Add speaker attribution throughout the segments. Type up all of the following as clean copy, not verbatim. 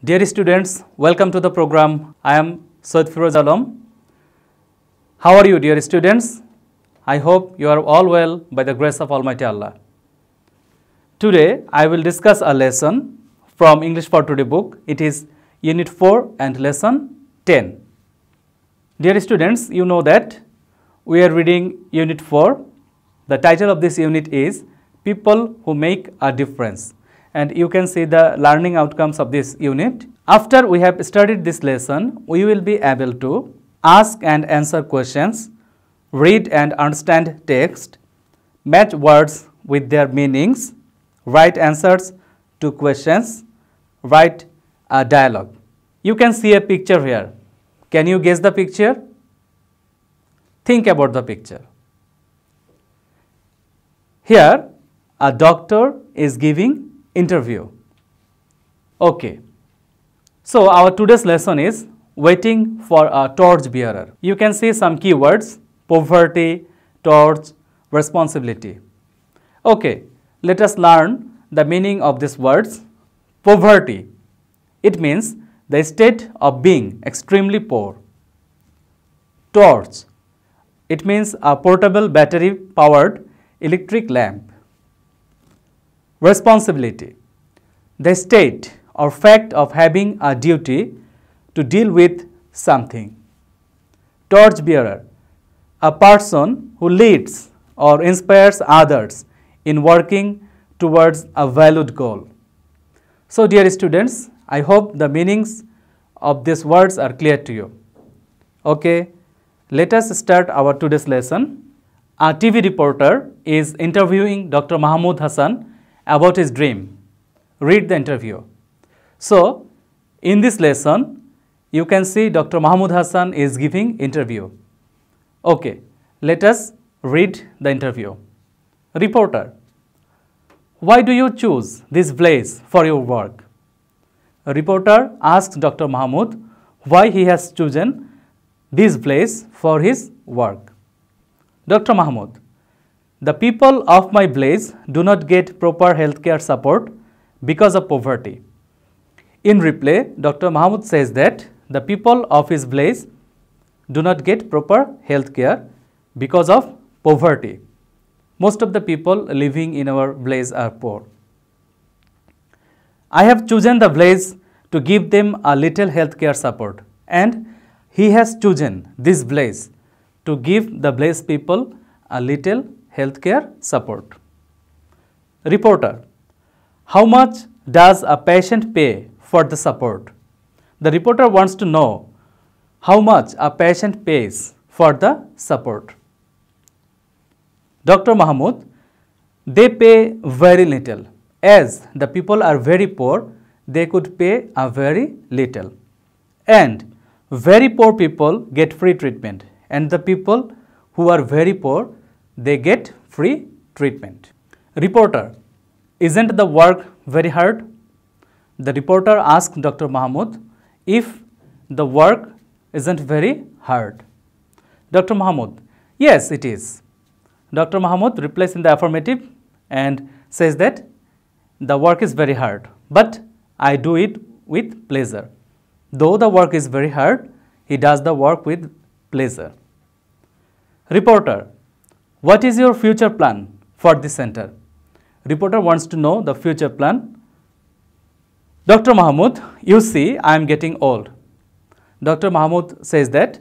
Speaker 1: Dear students, welcome to the program. I am Said Firoz Alam. How are you, dear students? I hope you are all well by the grace of Almighty Allah. Today, I will discuss a lesson from English for Today book. It is Unit 4 and Lesson 10. Dear students, you know that we are reading Unit 4. The title of this unit is People Who Make a Difference. And you can see the learning outcomes of this unit. After we have studied this lesson, we will be able to ask and answer questions, read and understand text, match words with their meanings, write answers to questions, write a dialogue. You can see a picture here. Can you guess the picture? Think about the picture. Here, a doctor is giving interview. Okay. So, our today's lesson is waiting for a torch bearer. You can see some keywords: poverty, torch, responsibility. Okay. Let us learn the meaning of these words. Poverty. It means the state of being extremely poor. Torch. It means a portable battery powered electric lamp. Responsibility. The state or fact of having a duty to deal with something. Torch bearer. A person who leads or inspires others in working towards a valued goal. So, dear students, I hope the meanings of these words are clear to you. Okay, let us start our today's lesson. A TV reporter is interviewing Dr. Mahmood Hassan about his dream. Read the interview. So, in this lesson, you can see Dr. Mahmood Hassan is giving interview. Okay, let us read the interview. Reporter: why do you choose this place for your work? A reporter asks Dr. Mahmood why he has chosen this place for his work. Dr. Mahmood: the people of my village do not get proper healthcare support because of poverty. In reply, Dr. Mahmood says that the people of his village do not get proper healthcare because of poverty. Most of the people living in our village are poor. I have chosen the village to give them a little healthcare support, and he has chosen this village to give the village people a little healthcare support. Reporter: how much does a patient pay for the support? The reporter wants to know how much a patient pays for the support. Dr. Mahmood: they pay very little. As the people are very poor, they could pay a very little. And very poor people get free treatment, and the people who are very poor, they get free treatment. Reporter: isn't the work very hard? The reporter asked Dr. Mahmood if the work isn't very hard. Dr. Mahmood: yes, it is. Dr. Mahmood replies in the affirmative and says that the work is very hard, but I do it with pleasure. Though the work is very hard, he does the work with pleasure. Reporter: what is your future plan for this center? Reporter wants to know the future plan. Dr. Mahmood: you see, I am getting old. Dr. Mahmood says that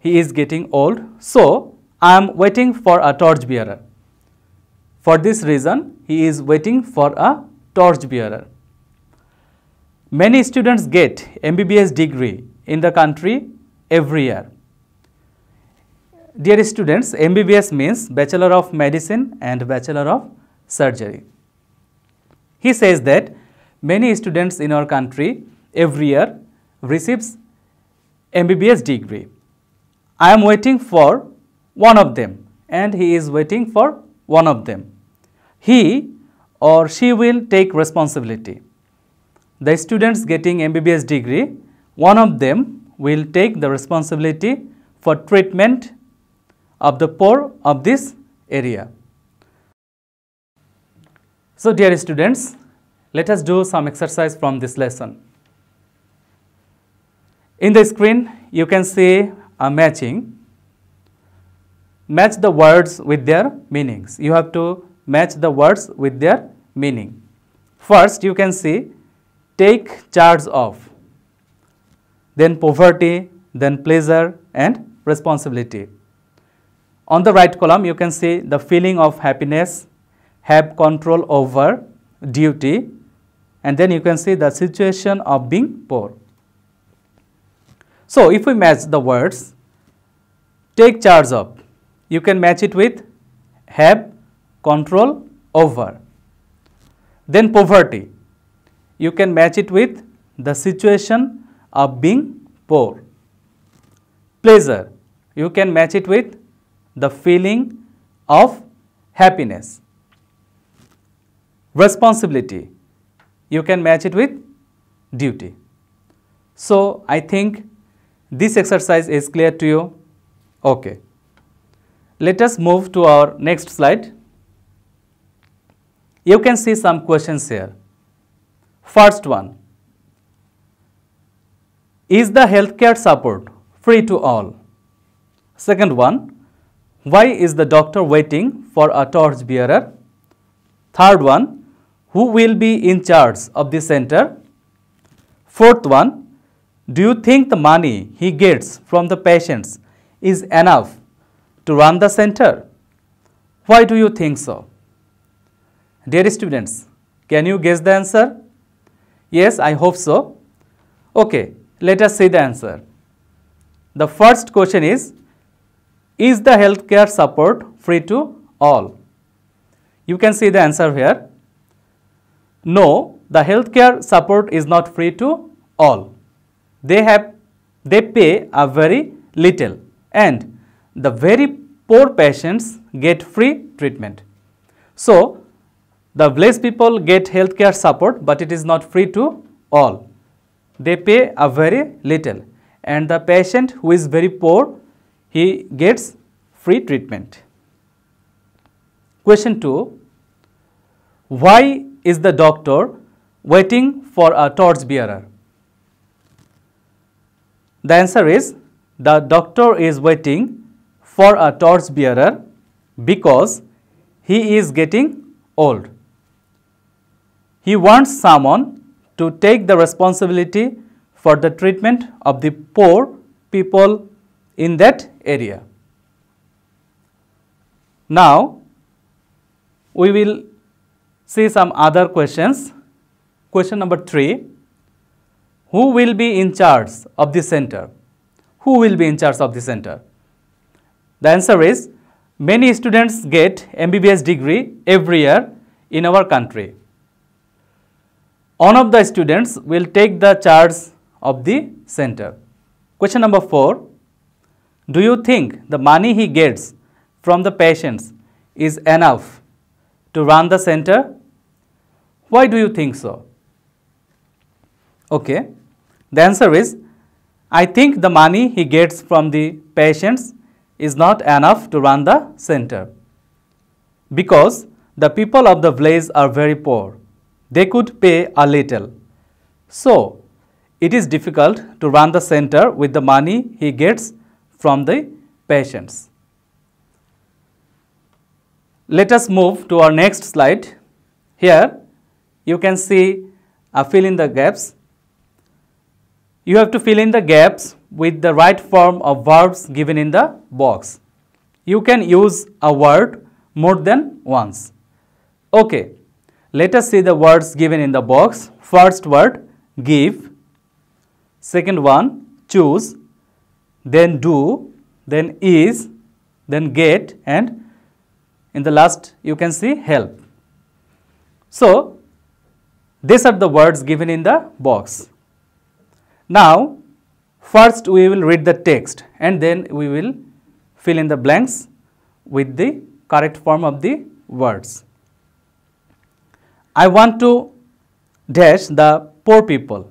Speaker 1: he is getting old, so I am waiting for a torch bearer. For this reason, he is waiting for a torch bearer. Many students get MBBS degree in the country every year. Dear students, MBBS means Bachelor of Medicine and Bachelor of Surgery. He says that many students in our country every year receives MBBS degree. I am waiting for one of them, and he is waiting for one of them. He or she will take responsibility. The students getting MBBS degree, one of them will take the responsibility for treatment of the poor of this area. So, dear students, let us do some exercise from this lesson. In the screen, you can see a matching. Match the words with their meanings. You have to match the words with their meaning. First, you can see take charge of, then poverty, then pleasure and responsibility. On the right column, you can see the feeling of happiness, have control over, duty, and then you can see the situation of being poor. So, if we match the words, take charge of, you can match it with have control over. Then poverty, you can match it with the situation of being poor. Pleasure, you can match it with the feeling of happiness. Responsibility, you can match it with duty. So, I think this exercise is clear to you. Okay. Let us move to our next slide. You can see some questions here. First one, is the healthcare support free to all? Second one, why is the doctor waiting for a torch bearer? Third one, who will be in charge of the center? Fourth one, do you think the money he gets from the patients is enough to run the center? Why do you think so? Dear students, can you guess the answer? Yes, I hope so. Okay, let us see the answer. The first question is the healthcare support free to all? You can see the answer here. No, the healthcare support is not free to all. They pay a very little, and the very poor patients get free treatment. So, the village people get healthcare support, but it is not free to all. They pay a very little, and the patient who is very poor, he gets free treatment. Question 2. Why is the doctor waiting for a torch bearer? The answer is the doctor is waiting for a torch bearer because he is getting old. He wants someone to take the responsibility for the treatment of the poor people in that area. Now, we will see some other questions. Question number 3. Who will be in charge of the center? Who will be in charge of the center? The answer is many students get MBBS degree every year in our country. One of the students will take the charge of the center. Question number 4. Do you think the money he gets from the patients is enough to run the center? Why do you think so? Okay, the answer is I think the money he gets from the patients is not enough to run the center because the people of the village are very poor. They could pay a little. So, it is difficult to run the center with the money he gets from the patients. Let us move to our next slide. Here, you can see fill in the gaps. You have to fill in the gaps with the right form of verbs given in the box. You can use a word more than once. Okay, let us see the words given in the box. First word, give. Second one, choose. Then do. Then is. Then get. And in the last, you can see help. So, these are the words given in the box. Now, first we will read the text and then we will fill in the blanks with the correct form of the words. I want to dash the poor people.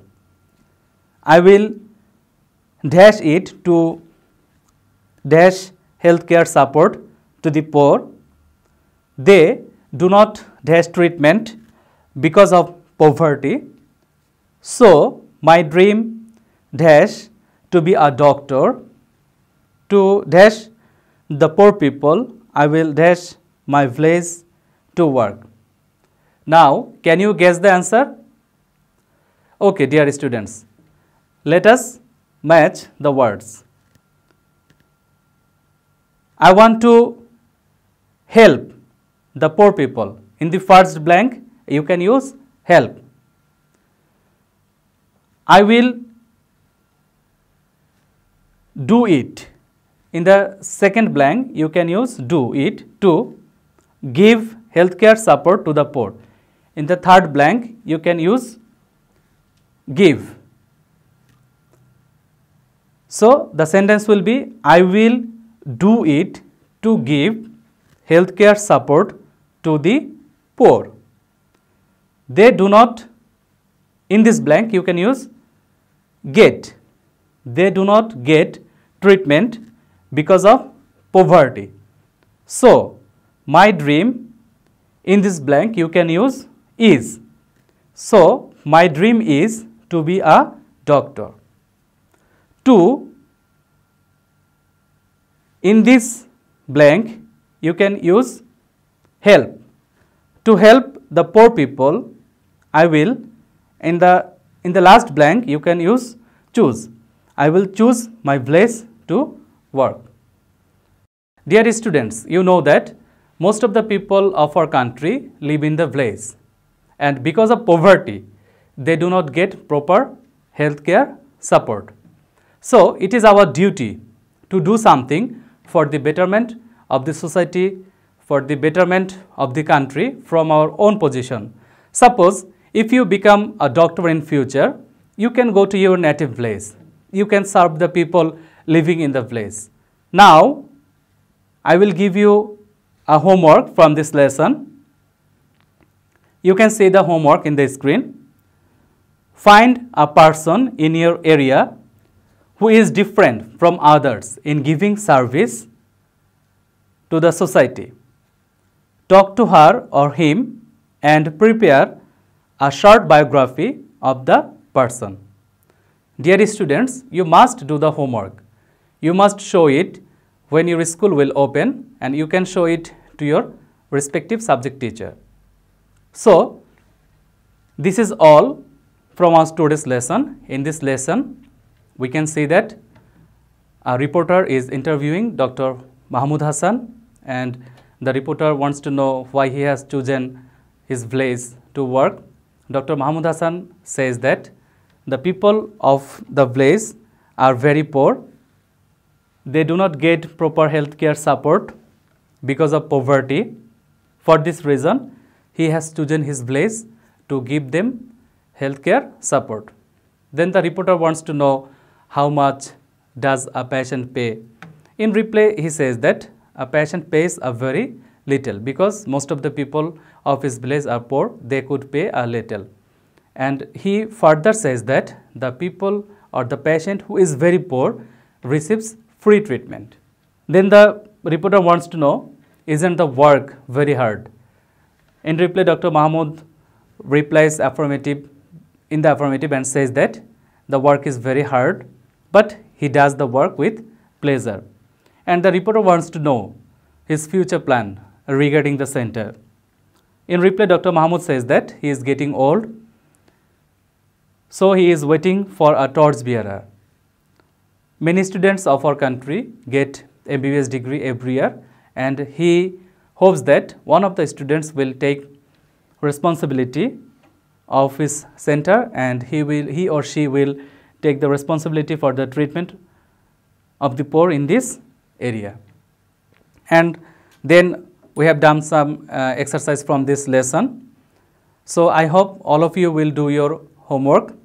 Speaker 1: I will dash it to dash healthcare support to the poor. They do not dash treatment because of poverty. So, my dream dash to be a doctor. To dash the poor people, I will dash my village to work. Now, can you guess the answer? Okay, dear students, let us match the words. I want to help the poor people. In the first blank, you can use help. I will do it. In the second blank, you can use do it, to give healthcare support to the poor. In the third blank, you can use give. So, the sentence will be, I will do it to give healthcare support to the poor. They do not, in this blank, you can use get. They do not get treatment because of poverty. So, my dream, in this blank, you can use is. So, my dream is to be a doctor. To, in this blank, you can use help. To help the poor people, I will, in the last blank, you can use choose. I will choose my village to work. Dear students, you know that most of the people of our country live in the village, and because of poverty, they do not get proper healthcare support. So, it is our duty to do something for the betterment of the society, for the betterment of the country from our own position. Suppose if you become a doctor in future, you can go to your native village. You can serve the people living in the village. Now, I will give you a homework from this lesson. You can see the homework in the screen. Find a person in your area who is different from others in giving service to the society. Talk to her or him and prepare a short biography of the person. Dear students, you must do the homework. You must show it when your school will open, and you can show it to your respective subject teacher. So, this is all from our today's lesson. In this lesson, we can see that a reporter is interviewing Dr. Mahmood Hassan, and the reporter wants to know why he has chosen his village to work. Dr. Mahmood Hassan says that the people of the village are very poor. They do not get proper healthcare support because of poverty. For this reason, he has chosen his village to give them healthcare support. Then the reporter wants to know how much does a patient pay. In reply, he says that a patient pays a very little, because most of the people of his village are poor, they could pay a little. And he further says that the people or the patient who is very poor receives free treatment. Then the reporter wants to know, isn't the work very hard? In reply, Dr. Mahmood replies affirmative, in the affirmative, and says that the work is very hard, but he does the work with pleasure. And the reporter wants to know his future plan regarding the center. In reply, Dr. Mahmood says that he is getting old, so he is waiting for a torch bearer. Many students of our country get MBBS degree every year, and he hopes that one of the students will take responsibility of his center, and he or she will take the responsibility for the treatment of the poor in this area. And then we have done some exercise from this lesson. So I hope all of you will do your homework,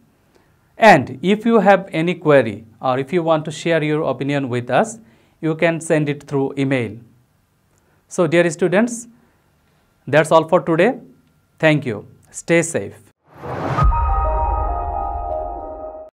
Speaker 1: and if you have any query or if you want to share your opinion with us, you can send it through email. So dear students, that's all for today. Thank you. Stay safe.